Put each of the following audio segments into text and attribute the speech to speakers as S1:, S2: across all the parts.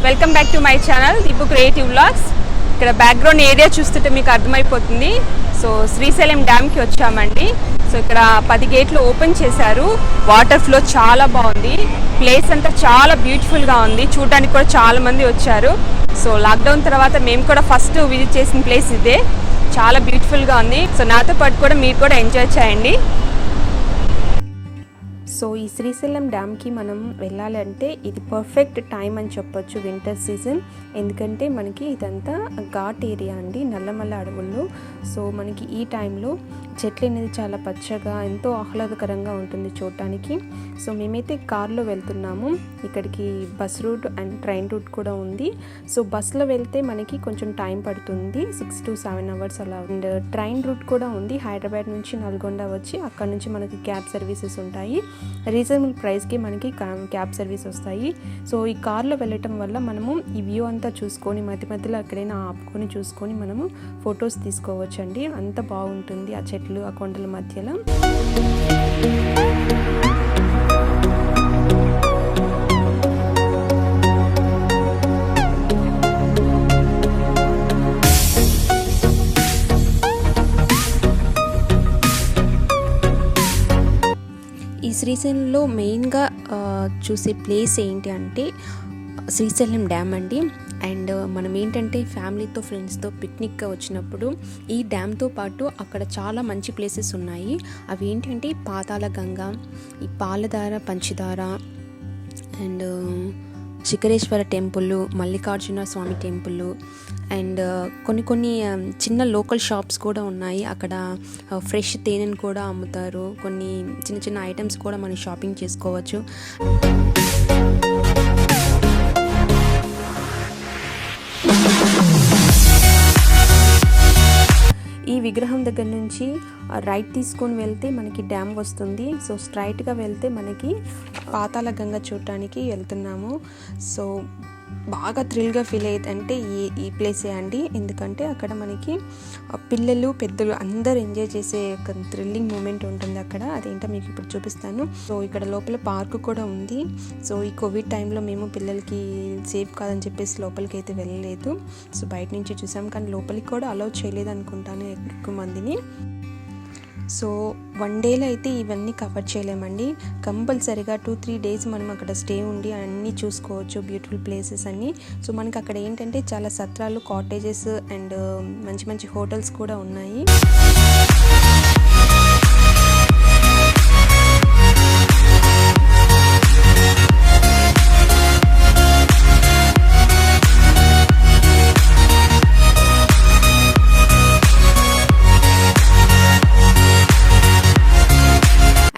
S1: Welcome back to my channel Deepu creative vlogs. ఇక్కడ background area చూస్తుంటే మీకు అర్థమైపోతుంది. సో శ్రీశైలం డ్యామ్కి వచ్చామండి. సో ఇక్కడ 10 గేట్లు ఓపెన్ చేశారు. వాటర్ ఫ్లో చాలా బాగుంది. ప్లేస్ అంతా చాలా బ్యూటిఫుల్గా ఉంది. చూడడానికి కూడా చాలా మంది వచ్చారు. సో లాక్డౌన్ తర్వాత మేము కూడా ఫస్ట్ విజిట్ చేసిన ప్లేస్ ఇదే. చాలా బ్యూటిఫుల్గా ఉంది. సో నాతో పాటు కూడా మీరు కూడా ఎంజాయ్ చేయండి. సో ఈ శ్రీశైలం డ్యామ్కి మనం వెళ్ళాలంటే ఇది పర్ఫెక్ట్ టైం అని చెప్పొచ్చు, వింటర్ సీజన్. ఎందుకంటే మనకి ఇదంతా ఘాట్ ఏరియా అండి, నల్లమల్ల అడవుల్లో. సో మనకి ఈ టైంలో చెట్లు అనేది చాలా పచ్చగా ఎంతో ఆహ్లాదకరంగా ఉంటుంది చూడటానికి. సో మేమైతే కార్లో వెళ్తున్నాము. ఇక్కడికి bus route and train route కూడా ఉంది. సో బస్లో వెళ్తే మనకి కొంచెం టైం పడుతుంది, 6 to 7 hours అలా. అండ్ ట్రైన్ రూట్ కూడా ఉంది. హైదరాబాద్ నుంచి నల్గొండ వచ్చి అక్కడ నుంచి మనకి క్యాబ్ సర్వీసెస్ ఉంటాయి. రీజనబుల్ ప్రైస్కి మనకి క్యాబ్ సర్వీస్ వస్తాయి. సో ఈ కార్లో వెళ్ళటం వల్ల మనము ఈ వ్యూ అంతా చూసుకొని మధ్య మధ్యలో ఎక్కడైనా ఆపుకొని చూసుకొని మనము ఫొటోస్ తీసుకోవచ్చు అండి. అంత బాగుంటుంది ఆ చెట్లు, ఆ కొండల మధ్యలో. ఈ శ్రీశైలంలో మెయిన్గా చూసే ప్లేస్ ఏంటి అంటే శ్రీశైలం డ్యామ్ అండి. అండ్ మనం ఏంటంటే ఫ్యామిలీతో ఫ్రెండ్స్తో పిక్నిక్గా వచ్చినప్పుడు ఈ డ్యామ్తో పాటు అక్కడ చాలా మంచి ప్లేసెస్ ఉన్నాయి. అవి ఏంటంటే పాతాళ గంగ, ఈ Paladhara, Panchadhara, and Shikhareshwara temple, Mallikarjuna Swamy temple, and కొన్ని చిన్న లోకల్ షాప్స్ కూడా ఉన్నాయి. అక్కడ ఫ్రెష్ తేనెను కూడా అమ్ముతారు. కొన్ని చిన్న చిన్న ఐటమ్స్ కూడా మనం షాపింగ్ చేసుకోవచ్చు. ఈ విగ్రహం దగ్గర నుంచి రైట్ తీసుకొని వెళ్తే మనకి డ్యామ్ వస్తుంది. సో స్ట్రైట్గా వెళ్తే మనకి పాతాళ గంగ చూడటానికి వెళ్తున్నాము. సో బాగా థ్రిల్గా ఫీల్ అయ్యేది అంటే ఈ ప్లేసే అండి. ఎందుకంటే అక్కడ మనకి పిల్లలు పెద్దలు అందరు ఎంజాయ్ చేసే ఒక థ్రిల్లింగ్ మూమెంట్ ఉంటుంది అక్కడ. అదేంటో మీకు ఇప్పుడు చూపిస్తాను. సో ఇక్కడ లోపల పార్క్ కూడా ఉంది. సో ఈ కోవిడ్ టైంలో మేము పిల్లలకి సేఫ్ కాదని చెప్పేసి లోపలికి అయితే వెళ్ళలేదు. సో బయట నుంచి చూసాం, కానీ లోపలికి కూడా అలౌ చేయలేదు అనుకుంటాను ఎక్కువ మందిని. సో 1 dayలో అయితే ఇవన్నీ కవర్ చేయలేమండి. కంపల్సరీగా 2-3 days మనం అక్కడ స్టే ఉండి అన్నీ చూసుకోవచ్చు, బ్యూటిఫుల్ ప్లేసెస్ అన్నీ. సో మనకి అక్కడ ఏంటంటే చాలా సత్రాలు, కాటేజెస్ అండ్ మంచి మంచి హోటల్స్ కూడా ఉన్నాయి.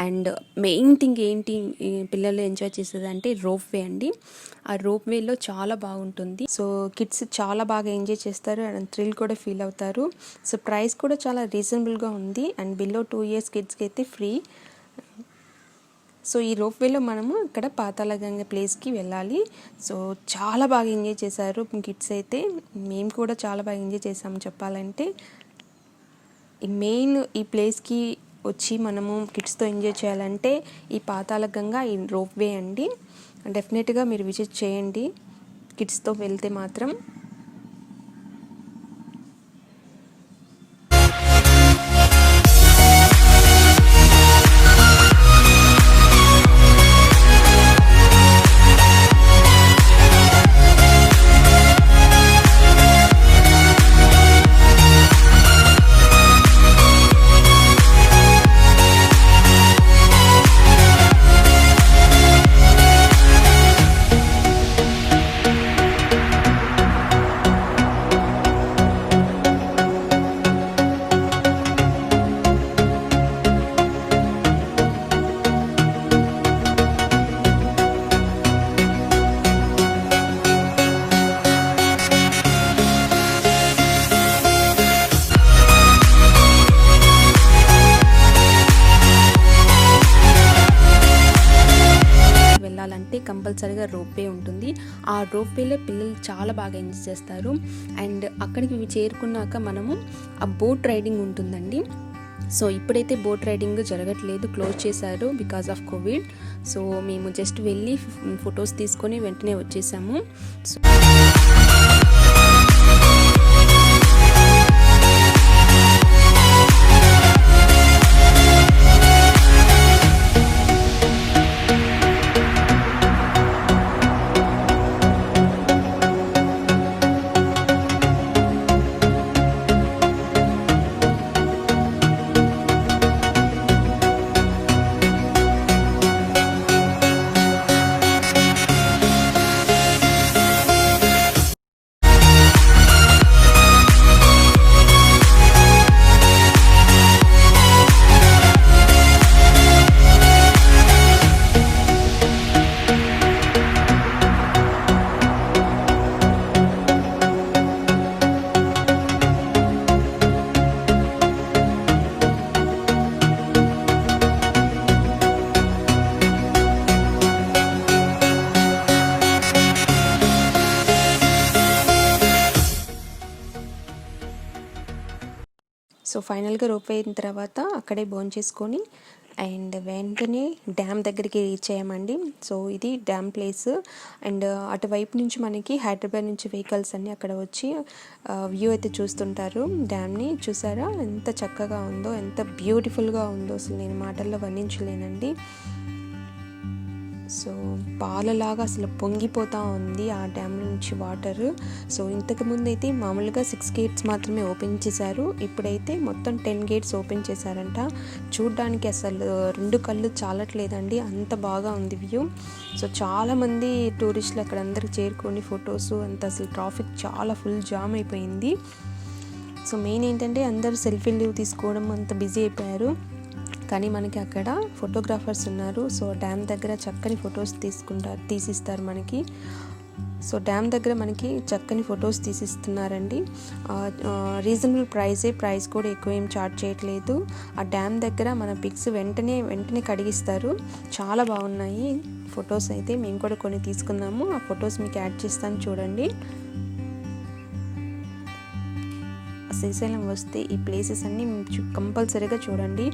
S1: అండ్ మెయిన్ థింగ్ ఏంటి పిల్లలు ఎంజాయ్ చేసేది అంటే రోప్ వే అండి. ఆ రోప్ వేలో చాలా బాగుంటుంది. సో కిడ్స్ చాలా బాగా ఎంజాయ్ చేస్తారు అండ్ థ్రిల్ కూడా ఫీల్ అవుతారు. సో ప్రైస్ కూడా చాలా రీజనబుల్గా ఉంది. అండ్ బిలో 2 years కిడ్స్కి అయితే ఫ్రీ. సో ఈ రోప్ వేలో మనము ఇక్కడ పాతాళ గంగ ప్లేస్కి వెళ్ళాలి. సో చాలా బాగా ఎంజాయ్ చేశారు కిడ్స్ అయితే. మేము కూడా చాలా బాగా ఎంజాయ్ చేసాము చెప్పాలంటే. మెయిన్ ఈ ప్లేస్కి వచ్చి మనము కిడ్స్తో ఎంజాయ్ చేయాలంటే ఈ పాతాళ గంగ, ఈ రోప్ వే అండి. డెఫినెట్గా మీరు విజిట్ చేయండి కిడ్స్తో వెళ్తే మాత్రం. కంపల్సరీగా రోప్వే ఉంటుంది. ఆ రోప్వేలో పిల్లలు చాలా బాగా ఎంజాయ్ చేస్తారు. అండ్ అక్కడికి చేరుకున్నాక మనము ఆ బోట్ రైడింగ్ ఉంటుందండి. సో ఇప్పుడైతే బోట్ రైడింగ్ జరగట్లేదు, క్లోజ్ చేశారు బికాస్ ఆఫ్ కోవిడ్. సో మేము జస్ట్ వెళ్ళి ఫొటోస్ తీసుకొని వెంటనే వచ్చేసాము. సో ఫైనల్గా రోప్ అయిన తర్వాత అక్కడే భోంచేసుకొని అండ్ వెంటనే డ్యామ్ దగ్గరికి రీచ్ అయ్యామండి. సో ఇది డ్యామ్ ప్లేస్ అండ్ అటువైపు నుంచి మనకి హైదరాబాద్ నుంచి వెహికల్స్ అన్నీ అక్కడ వచ్చి వ్యూ అయితే చూస్తుంటారు. డ్యామ్ని చూసారా ఎంత చక్కగా ఉందో, ఎంత బ్యూటిఫుల్గా ఉందో, అసలు నేను మాటల్లో వర్ణించలేనండి. సో పాలలాగా అసలు పొంగిపోతూ ఉంది ఆ డ్యామ్ నుంచి వాటర్. సో ఇంతకుముందు అయితే మామూలుగా 6 గేట్స్ మాత్రమే ఓపెన్ చేశారు, ఇప్పుడైతే మొత్తం 10 గేట్స్ ఓపెన్ చేశారంట. చూడ్డానికి అసలు 2 కళ్ళు చాలట్లేదండి, అంత బాగా ఉంది వ్యూ. సో చాలామంది టూరిస్టులు అక్కడ అందరికి చేరుకొని ఫొటోస్ అంత, అసలు ట్రాఫిక్ చాలా ఫుల్ జామ్ అయిపోయింది. సో మెయిన్ ఏంటంటే అందరూ సెల్ఫీలు తీసుకోవడం అంత బిజీ అయిపోయారు. కానీ మనకి అక్కడ ఫోటోగ్రాఫర్స్ ఉన్నారు. సో డ్యామ్ దగ్గర చక్కని ఫొటోస్ తీసిస్తారు మనకి. సో డ్యామ్ దగ్గర మనకి చక్కని ఫొటోస్ తీసిస్తున్నారండి. రీజనబుల్ ప్రైస్ కూడా ఎక్కువ ఏం చార్జ్ చేయట్లేదు. ఆ డ్యామ్ దగ్గర మన పిక్స్ వెంటనే కడిగిస్తారు. చాలా బాగున్నాయి ఫొటోస్ అయితే. మేము కూడా కొన్ని తీసుకున్నాము, ఆ ఫొటోస్ మీకు యాడ్ చేస్తాను చూడండి. శ్రీశైలం వస్తే ఈ ప్లేసెస్ అన్నీ కంపల్సరీగా చూడండి.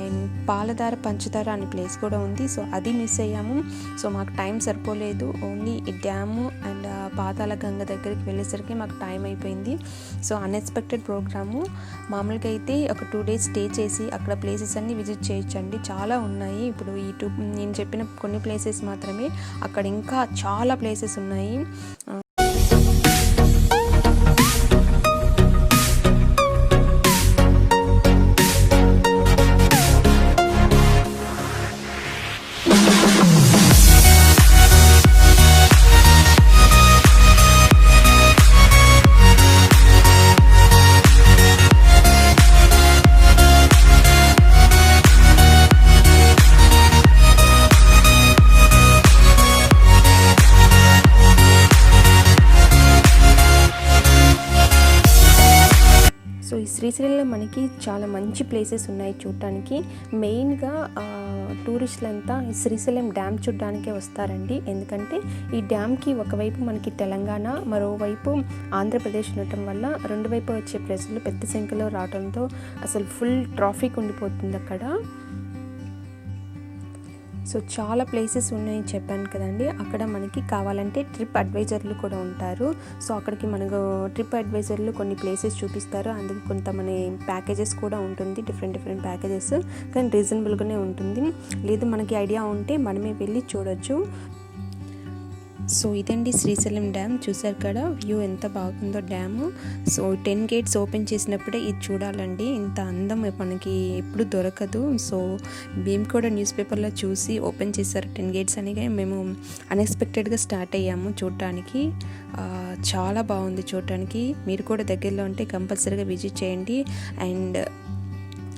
S1: అండ్ పాలధార పంచదార అనే ప్లేస్ కూడా ఉంది. సో అది మిస్ అయ్యాము. సో మాకు టైం సరిపోలేదు. ఓన్లీ ఈ డ్యాము అండ్ పాతాళ గంగ దగ్గరికి వెళ్ళేసరికి మాకు టైం అయిపోయింది. So unexpected programme. మామూలుగా అయితే ఒక 2 days స్టే చేసి అక్కడ ప్లేసెస్ అన్నీ విజిట్ చేయొచ్చండి, చాలా ఉన్నాయి. ఇప్పుడు నేను చెప్పిన కొన్ని ప్లేసెస్ మాత్రమే, అక్కడ ఇంకా చాలా ప్లేసెస్ ఉన్నాయి. సో ఈ శ్రీశైలంలో మనకి చాలా మంచి ప్లేసెస్ ఉన్నాయి చూడటానికి. మెయిన్గా టూరిస్టులంతా ఈ శ్రీశైలం డ్యామ్ చూడడానికే వస్తారండి. ఎందుకంటే ఈ డ్యామ్కి ఒకవైపు మనకి తెలంగాణ, మరోవైపు ఆంధ్రప్రదేశ్ ఉండటం వల్ల 2 వైపు వచ్చే ప్రజలు పెద్ద సంఖ్యలో రావడంతో అసలు ఫుల్ ట్రాఫిక్ ఉండిపోతుంది అక్కడ. సో చాలా ప్లేసెస్ ఉన్నాయని చెప్పాను కదండి. అక్కడ మనకి కావాలంటే ట్రిప్ అడ్వైజర్లు కూడా ఉంటారు. సో అక్కడికి మనకు ట్రిప్ అడ్వైజర్లు కొన్ని ప్లేసెస్ చూపిస్తారు. అందుకు కొంత మన ప్యాకేజెస్ కూడా ఉంటుంది, డిఫరెంట్ ప్యాకేజెస్, కానీ రీజనబుల్గానే ఉంటుంది. లేదు మనకి ఐడియా ఉంటే మనమే వెళ్ళి చూడొచ్చు. సో ఇదండి శ్రీశైలం డ్యామ్. చూసారు కదా వ్యూ ఎంత బాగుందో డ్యాము. సో 10 gates ఓపెన్ చేసినప్పుడే ఇది చూడాలండి, ఇంత అందం మనకి ఎప్పుడు దొరకదు. సో మేము కూడా న్యూస్ పేపర్లో చూసి ఓపెన్ చేశారు 10 gates అని, మేము అన్ఎక్స్పెక్టెడ్గా స్టార్ట్ అయ్యాము చూడటానికి. చాలా బాగుంది చూడటానికి. మీరు కూడా దగ్గరలో ఉంటే కంపల్సరీగా విజిట్ చేయండి. అండ్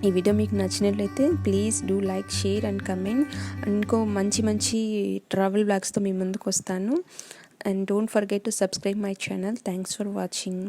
S1: ఈ వీడియో మీకు నచ్చినట్లయితే please do like, share and comment. ఇంకో మంచి ట్రావెల్ బ్లాగ్స్తో మీ ముందుకు వస్తాను. And don't forget to subscribe my channel. Thanks for watching.